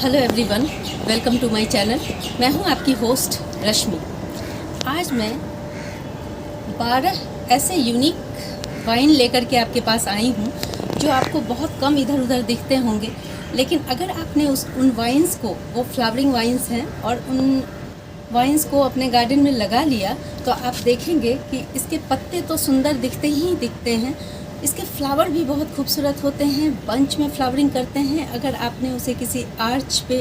Hello everyone, welcome to my channel. मैं हूं आपकी होस्ट रश्मि। आज मैं 12 ऐसे यूनिक वाइन लेकर के आपके पास आई हूं जो आपको बहुत कम इधर उधर दिखते होंगे, लेकिन अगर आपने उन वाइन्स को, वो फ्लावरिंग वाइन्स हैं, और उन वाइन्स को अपने गार्डन में लगा लिया तो आप देखेंगे कि इसके पत्ते तो सुंदर दिखते ही दिखते हैं, इसके फ्लावर भी बहुत खूबसूरत होते हैं, बंच में फ्लावरिंग करते हैं। अगर आपने उसे किसी आर्च पे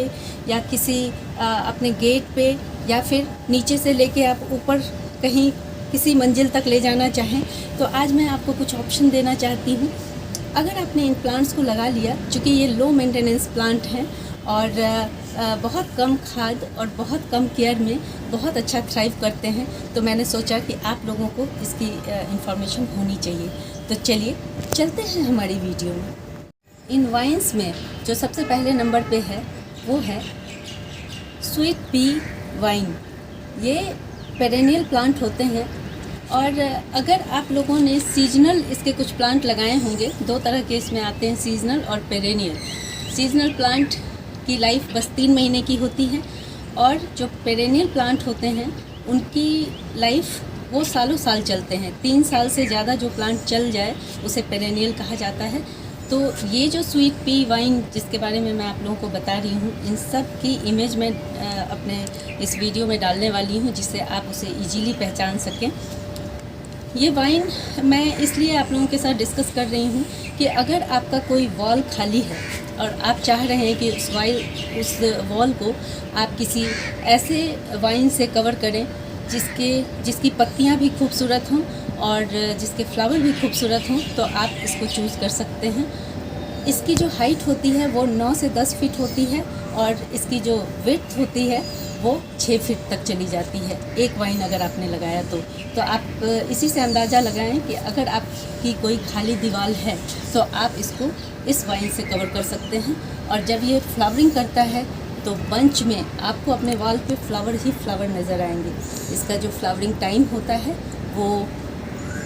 या किसी अपने गेट पे या फिर नीचे से लेके आप ऊपर कहीं किसी मंजिल तक ले जाना चाहें तो आज मैं आपको कुछ ऑप्शन देना चाहती हूँ। अगर आपने इन प्लांट्स को लगा लिया, चूँकि ये लो मेंटेनेंस प्लांट हैं और बहुत कम खाद और बहुत कम केयर में बहुत अच्छा थ्राइव करते हैं, तो मैंने सोचा कि आप लोगों को इसकी इंफॉर्मेशन होनी चाहिए। तो चलिए चलते हैं हमारी वीडियो में। इन वाइन्स में जो सबसे पहले नंबर पे है वो है स्वीट पी वाइन। ये पेरेनियल प्लांट होते हैं और अगर आप लोगों ने सीजनल इसके कुछ प्लांट लगाए होंगे, दो तरह के इसमें आते हैं, सीजनल और पेरेनियल। सीजनल प्लांट की लाइफ बस 3 महीने की होती है और जो पेरेनियल प्लांट होते हैं उनकी लाइफ वो सालों साल चलते हैं। 3 साल से ज़्यादा जो प्लांट चल जाए उसे पेरेनियल कहा जाता है। तो ये जो स्वीट पी वाइन जिसके बारे में मैं आप लोगों को बता रही हूँ, इन सब की इमेज मैं अपने इस वीडियो में डालने वाली हूँ जिससे आप उसे इजीली पहचान सकें। ये वाइन मैं इसलिए आप लोगों के साथ डिस्कस कर रही हूँ कि अगर आपका कोई वॉल खाली है और आप चाह रहे हैं कि उस वॉल को आप किसी ऐसे वाइन से कवर करें जिसकी पत्तियां भी खूबसूरत हों और जिसके फ्लावर भी खूबसूरत हों, तो आप इसको चूज़ कर सकते हैं। इसकी जो हाइट होती है वो 9 से 10 फीट होती है और इसकी जो विड्थ होती है वो 6 फीट तक चली जाती है। एक वाइन अगर आपने लगाया तो आप इसी से अंदाज़ा लगाएं कि अगर आपकी कोई खाली दीवार है तो आप इसको इस वाइन से कवर कर सकते हैं। और जब ये फ्लावरिंग करता है तो बंच में आपको अपने वॉल पे फ्लावर ही फ्लावर नज़र आएंगे। इसका जो फ्लावरिंग टाइम होता है वो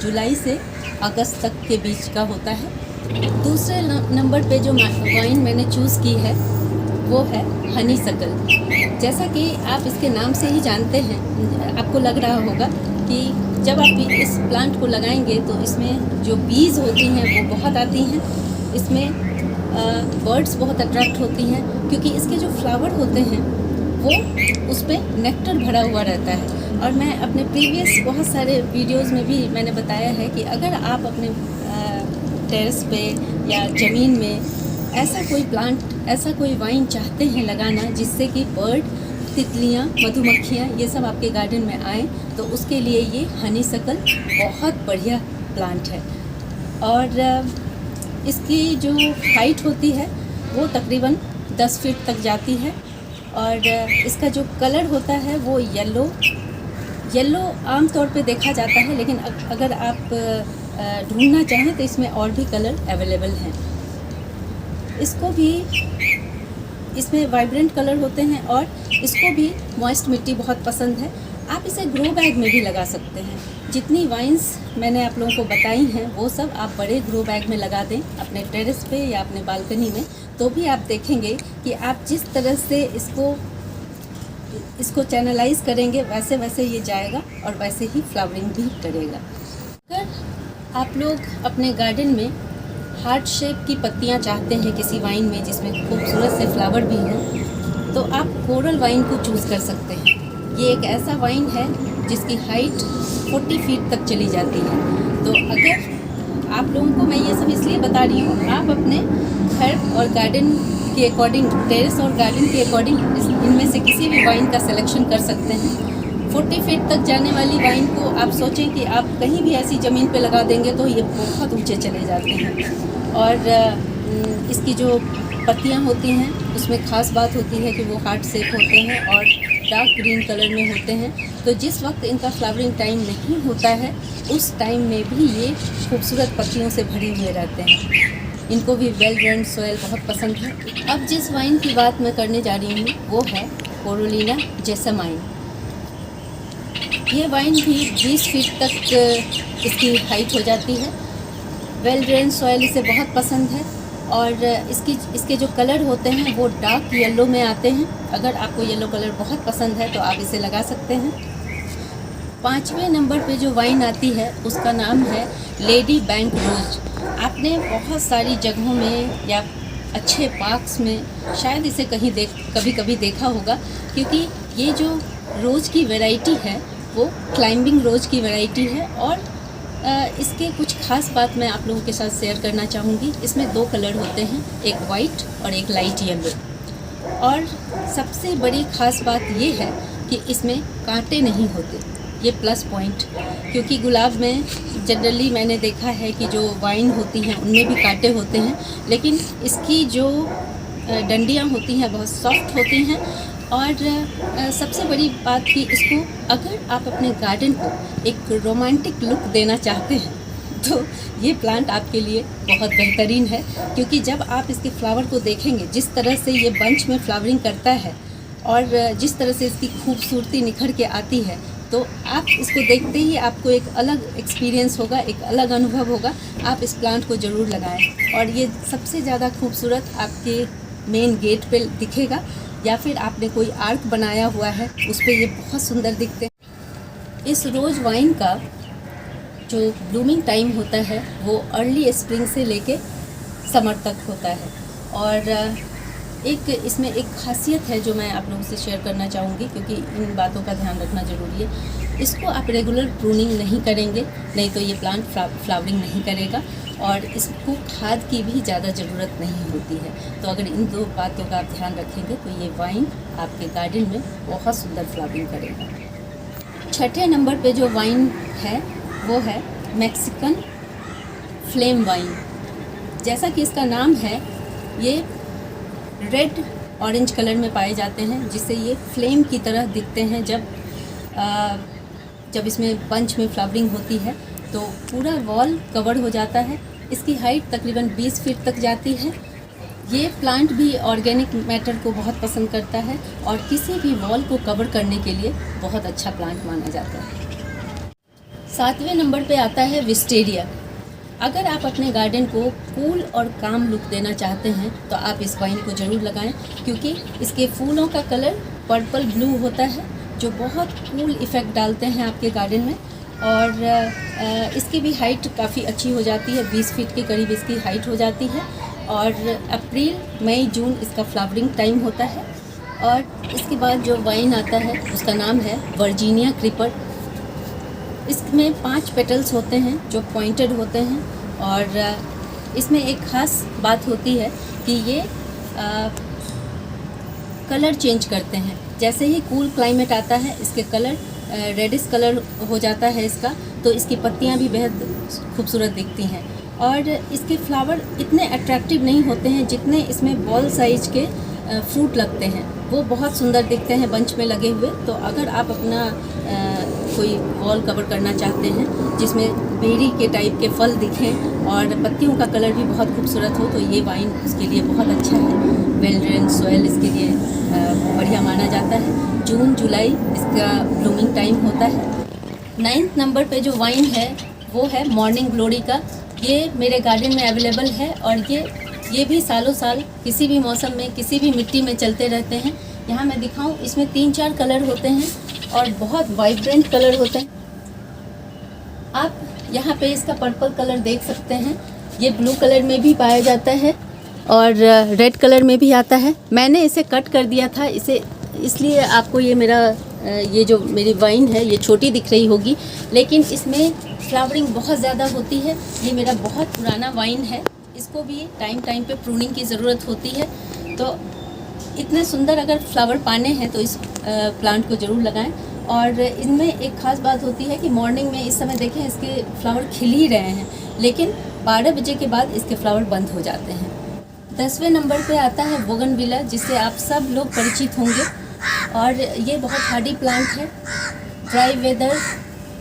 जुलाई से अगस्त तक के बीच का होता है। दूसरे नंबर पे जो वाइन मैंने चूज़ की है वो है हनीसकल। जैसा कि आप इसके नाम से ही जानते हैं, आपको लग रहा होगा कि जब आप इस प्लांट को लगाएंगे तो इसमें जो बीज होती हैं वो बहुत आती हैं, इसमें बर्ड्स बहुत अट्रैक्ट होती हैं क्योंकि इसके जो फ्लावर होते हैं वो उस पर नेक्टर भरा हुआ रहता है। और मैं अपने प्रीवियस बहुत सारे वीडियोस में भी मैंने बताया है कि अगर आप अपने टेरेस पे या ज़मीन में ऐसा कोई प्लांट, ऐसा कोई वाइन चाहते हैं लगाना जिससे कि बर्ड, तितलियाँ, मधुमक्खियाँ ये सब आपके गार्डन में आएँ, तो उसके लिए ये हनीसकल बहुत बढ़िया प्लांट है। और इसकी जो हाइट होती है वो तकरीबन 10 फीट तक जाती है और इसका जो कलर होता है वो येलो आम तौर पे देखा जाता है, लेकिन अगर आप ढूंढना चाहें तो इसमें और भी कलर अवेलेबल हैं। इसको भी, इसमें वाइब्रेंट कलर होते हैं और इसको भी मॉइस्ट मिट्टी बहुत पसंद है। आप इसे ग्रो बैग में भी लगा सकते हैं। जितनी वाइन्स मैंने आप लोगों को बताई हैं वो सब आप बड़े ग्रो बैग में लगा दें अपने टेरेस पे या अपने बालकनी में, तो भी आप देखेंगे कि आप जिस तरह से इसको चैनलाइज करेंगे वैसे वैसे ये जाएगा और वैसे ही फ्लावरिंग भी करेगा। अगर आप लोग अपने गार्डन में हार्ट शेप की पत्तियां चाहते हैं किसी वाइन में जिसमें खूबसूरत से फ्लावर भी हों, तो आप कोरल वाइन को चूज़ कर सकते हैं। ये एक ऐसा वाइन है जिसकी हाइट 40 फीट तक चली जाती है। तो अगर आप लोगों को मैं ये सब इसलिए बता रही हूँ, आप अपने घर और गार्डन के अकॉर्डिंग, टेरेस और गार्डन के अकॉर्डिंग इनमें से किसी भी वाइन का सिलेक्शन कर सकते हैं। 40 फीट तक जाने वाली वाइन को आप सोचें कि आप कहीं भी ऐसी ज़मीन पे लगा देंगे तो ये बहुत ऊंचे चले जाते हैं। और इसकी जो पत्तियां होती हैं उसमें ख़ास बात होती है कि वो हार्ट शेप होते हैं और डार्क ग्रीन कलर में होते हैं। तो जिस वक्त इनका फ्लावरिंग टाइम नहीं होता है उस टाइम में भी ये खूबसूरत पत्तियों से भरे हुए रहते हैं। इनको भी वेल ड्रेन्ड सॉइल बहुत पसंद है। अब जिस वाइन की बात मैं करने जा रही हूँ वो है कोरोलिना जेसमाइन। ये वाइन भी 20 फीट तक इसकी हाइट हो जाती है। वेल ड्रेन सॉइल इसे बहुत पसंद है और इसके जो कलर होते हैं वो डार्क येलो में आते हैं। अगर आपको येलो कलर बहुत पसंद है तो आप इसे लगा सकते हैं। 5वें नंबर पे जो वाइन आती है उसका नाम है लेडी बैंक रोज। आपने बहुत सारी जगहों में या अच्छे पार्क्स में शायद इसे कभी कभी देखा होगा, क्योंकि ये जो रोज़ की वैरायटी है वो क्लाइंबिंग रोज़ की वैरायटी है। और इसके कुछ ख़ास बात मैं आप लोगों के साथ शेयर करना चाहूँगी। इसमें 2 कलर होते हैं, एक वाइट और एक लाइट येलो। और सबसे बड़ी ख़ास बात ये है कि इसमें कांटे नहीं होते, ये प्लस पॉइंट। क्योंकि गुलाब में जनरली मैंने देखा है कि जो वाइन होती हैं उनमें भी कांटे होते हैं, लेकिन इसकी जो डंडियाँ होती हैं बहुत सॉफ्ट होती हैं। और सबसे बड़ी बात कि इसको अगर आप अपने गार्डन को एक रोमांटिक लुक देना चाहते हैं तो ये प्लांट आपके लिए बहुत बेहतरीन है। क्योंकि जब आप इसके फ्लावर को देखेंगे, जिस तरह से ये बंच में फ्लावरिंग करता है और जिस तरह से इसकी खूबसूरती निखर के आती है, तो आप इसको देखते ही आपको एक अलग एक्सपीरियंस होगा, एक अलग अनुभव होगा। आप इस प्लांट को ज़रूर लगाएं। और ये सबसे ज़्यादा खूबसूरत आपके मेन गेट पे दिखेगा, या फिर आपने कोई आर्क बनाया हुआ है उस पर ये बहुत सुंदर दिखते हैं। इस रोज़ वाइन का जो ब्लूमिंग टाइम होता है वो अर्ली स्प्रिंग से लेके समर तक होता है। और इसमें एक खासियत है जो मैं आप लोगों से शेयर करना चाहूँगी, क्योंकि इन बातों का ध्यान रखना ज़रूरी है। इसको आप रेगुलर प्रूनिंग नहीं करेंगे, नहीं तो ये प्लांट फ्लावरिंग नहीं करेगा। और इसको खाद की भी ज़्यादा ज़रूरत नहीं होती है। तो अगर इन 2 बातों का आप ध्यान रखेंगे तो ये वाइन आपके गार्डन में बहुत सुंदर फ्लावरिंग करेगा। 6ठे नंबर पे जो वाइन है वो है मैक्सिकन फ्लेम वाइन। जैसा कि इसका नाम है, ये रेड ऑरेंज कलर में पाए जाते हैं, जिससे ये फ्लेम की तरह दिखते हैं। जब इसमें बंच में फ्लावरिंग होती है तो पूरा वॉल कवर हो जाता है। इसकी हाइट तकरीबन 20 फीट तक जाती है। ये प्लांट भी ऑर्गेनिक मैटर को बहुत पसंद करता है और किसी भी वॉल को कवर करने के लिए बहुत अच्छा प्लांट माना जाता है। 7वें नंबर पे आता है विस्टेरिया। अगर आप अपने गार्डन को कूल और काम लुक देना चाहते हैं तो आप इस वाइन को ज़रूर लगाएं, क्योंकि इसके फूलों का कलर पर्पल ब्लू होता है जो बहुत कूल इफ़ेक्ट डालते हैं आपके गार्डन में। और इसकी भी हाइट काफ़ी अच्छी हो जाती है, 20 फीट के करीब इसकी हाइट हो जाती है। और अप्रैल मई जून इसका फ्लावरिंग टाइम होता है। और इसके बाद जो वाइन आता है उसका नाम है वर्जीनिया क्रीपर। इसमें 5 पेटल्स होते हैं जो पॉइंटेड होते हैं। और इसमें एक ख़ास बात होती है कि ये कलर चेंज करते हैं। जैसे ही कूल क्लाइमेट आता है इसके कलर रेडिश कलर हो जाता है इसका, तो इसकी पत्तियां भी बेहद खूबसूरत दिखती हैं। और इसके फ्लावर इतने अट्रैक्टिव नहीं होते हैं जितने इसमें बॉल साइज के फ्रूट लगते हैं, वो बहुत सुंदर दिखते हैं बंच में लगे हुए। तो अगर आप अपना कोई वॉल कवर करना चाहते हैं जिसमें बेरी के टाइप के फल दिखें और पत्तियों का कलर भी बहुत खूबसूरत हो, तो ये वाइन उसके लिए बहुत अच्छा है। वेल ड्रेन सॉइल इसके लिए बढ़िया माना जाता है। जून जुलाई इसका ब्लूमिंग टाइम होता है। 9th नंबर पे जो वाइन है वो है मॉर्निंग ग्लोरी का। ये मेरे गार्डन में अवेलेबल है और ये भी सालों साल किसी भी मौसम में किसी भी मिट्टी में चलते रहते हैं। यहाँ मैं दिखाऊं, इसमें 3-4 कलर होते हैं और बहुत वाइब्रेंट कलर होते हैं। आप यहाँ पे इसका पर्पल कलर देख सकते हैं, ये ब्लू कलर में भी पाया जाता है और रेड कलर में भी आता है। मैंने इसे कट कर दिया था, इसलिए आपको ये जो मेरी वाइन है ये छोटी दिख रही होगी, लेकिन इसमें फ्लावरिंग बहुत ज़्यादा होती है। ये मेरा बहुत पुराना वाइन है, इसको भी टाइम पे प्रूनिंग की ज़रूरत होती है। तो इतने सुंदर अगर फ्लावर पाने हैं तो इस प्लांट को ज़रूर लगाएं। और इनमें एक ख़ास बात होती है कि मॉर्निंग में इस समय देखें इसके फ्लावर खिल ही रहे हैं, लेकिन 12 बजे के बाद इसके फ्लावर बंद हो जाते हैं। 10वें नंबर पे आता है बोगनविला, जिससे आप सब लोग परिचित होंगे। और ये बहुत हार्डी प्लांट है, ड्राई वेदर,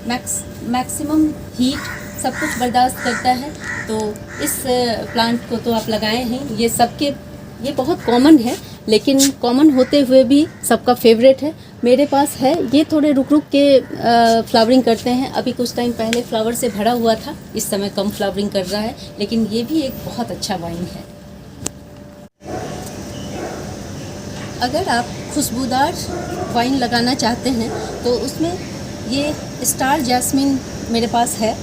मैक्सिमम हीट सब कुछ बर्दाश्त करता है। तो इस प्लांट को तो आप लगाए हैं, ये बहुत कॉमन है, लेकिन कॉमन होते हुए भी सबका फेवरेट है। मेरे पास है, ये थोड़े रुक के फ्लावरिंग करते हैं। अभी कुछ टाइम पहले फ्लावर से भरा हुआ था, इस समय कम फ्लावरिंग कर रहा है, लेकिन ये भी एक बहुत अच्छा वाइन है। अगर आप खुशबूदार वाइन लगाना चाहते हैं तो उसमें ये स्टार जैस्मिन मेरे पास है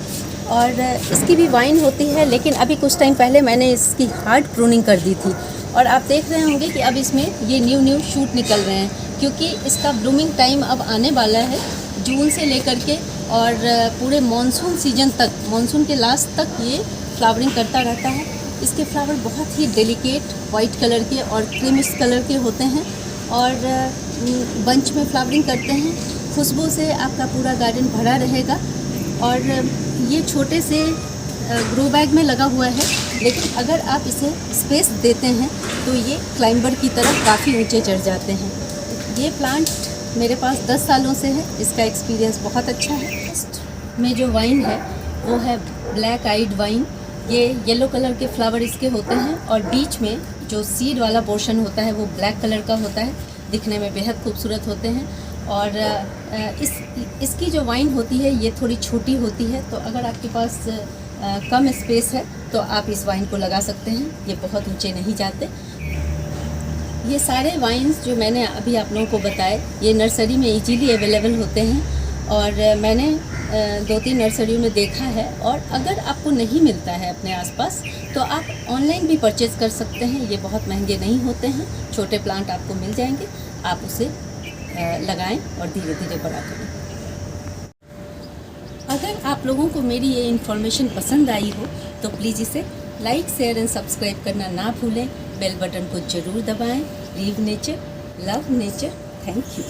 और इसकी भी वाइन होती है, लेकिन अभी कुछ टाइम पहले मैंने इसकी हार्ड प्रूनिंग कर दी थी और आप देख रहे होंगे कि अब इसमें ये न्यू शूट निकल रहे हैं, क्योंकि इसका ब्लूमिंग टाइम अब आने वाला है जून से लेकर के और पूरे मानसून सीजन तक, मानसून के लास्ट तक ये फ्लावरिंग करता रहता है। इसके फ्लावर बहुत ही डेलिकेट वाइट कलर के और क्रीमिश कलर के होते हैं और बंच में फ्लावरिंग करते हैं। खुशबू से आपका पूरा गार्डन भरा रहेगा और ये छोटे से ग्रो बैग में लगा हुआ है, लेकिन अगर आप इसे स्पेस देते हैं तो ये क्लाइंबर की तरफ काफ़ी ऊंचे चढ़ जाते हैं। ये प्लांट मेरे पास 10 सालों से है, इसका एक्सपीरियंस बहुत अच्छा है। में जो वाइन है वो है ब्लैक आइड वाइन। ये येलो कलर के फ्लावर इसके होते हैं और बीच में जो सीड वाला पोर्शन होता है वो ब्लैक कलर का होता है, दिखने में बेहद खूबसूरत होते हैं। और इसकी जो वाइन होती है ये थोड़ी छोटी होती है, तो अगर आपके पास कम स्पेस है तो आप इस वाइन को लगा सकते हैं, ये बहुत ऊंचे नहीं जाते। ये सारे वाइन्स जो मैंने अभी आप लोगों को बताए ये नर्सरी में इजीली अवेलेबल होते हैं और मैंने 2-3 नर्सरियों में देखा है। और अगर आपको नहीं मिलता है अपने आसपास तो आप ऑनलाइन भी परचेज़ कर सकते हैं, ये बहुत महंगे नहीं होते हैं, छोटे प्लांट आपको मिल जाएंगे, आप उसे लगाएं और धीरे धीरे बड़ा करें। अगर आप लोगों को मेरी ये इन्फॉर्मेशन पसंद आई हो तो प्लीज़ इसे लाइक, शेयर एंड सब्सक्राइब करना ना भूलें। बेल बटन को ज़रूर दबाएं। Leave nature, love nature. Thank you.